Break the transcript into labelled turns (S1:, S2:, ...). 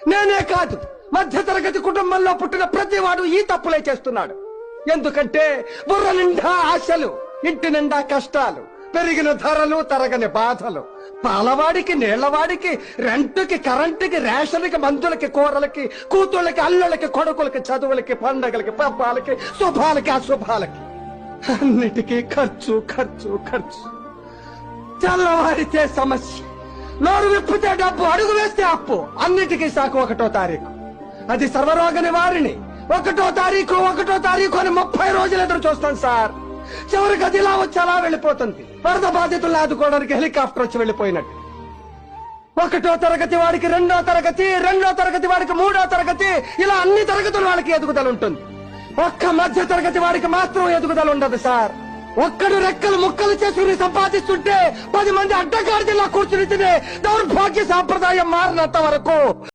S1: నేనే కాదు, మధ్యతరగతి కుటుంబంలో పుట్టిన ప్రతివాడు ఈ తప్పులే చేస్తున్నాడు. ఎందుకంటే బుర్ర నిండా ఆశలు, ఇంటి నిండా కష్టాలు, పెరిగిన ధరలు, తరగని బాధలు, పాలవాడికి, నీళ్లవాడికి, రెంటుకి, కరెంటుకి, రేషన్కి, మందులకి, కూరలకి, కూతుళ్ళకి, అల్లుళ్ళకి, కొడుకులకి, చదువులకి, పండగలకి, పబ్బాలకి, శుభాలకి, అశుభాలకి, అన్నిటికీ ఖర్చు ఖర్చు ఖర్చు. తెల్లవారితే సమస్య, నోరు విప్పితే డబ్బు, అడుగు వేస్తే అప్పు. అన్నిటికీ సాకు 1వ తారీఖు. అది సర్వరోగ నివారిణి. 1వ తారీఖు అని 30 రోజులు ఎదురు చూస్తాం సార్. చివరికి అది ఇలా వచ్చి అలా వెళ్ళిపోతుంది. వరద బాధితులను ఆదుకోవడానికి హెలికాప్టర్ వచ్చి వెళ్ళిపోయినట్టు. 1వ తరగతి వాడికి 2వ తరగతి, 2వ తరగతి వాడికి 3వ తరగతి, ఇలా అన్ని తరగతుల వాళ్ళకి ఎదుగుదల ఉంటుంది. ఒక్క మధ్య తరగతి వాడికి మాత్రం ఎదుగుదల ఉండదు సార్. ఒక్కడు రెక్కలు ముక్కలు చేసుకుని సంపాదిస్తుంటే 10 మంది అడ్డగాడిలా కూర్చుని తినే దౌర్భాగ్య సాంప్రదాయం మారినంత వరకు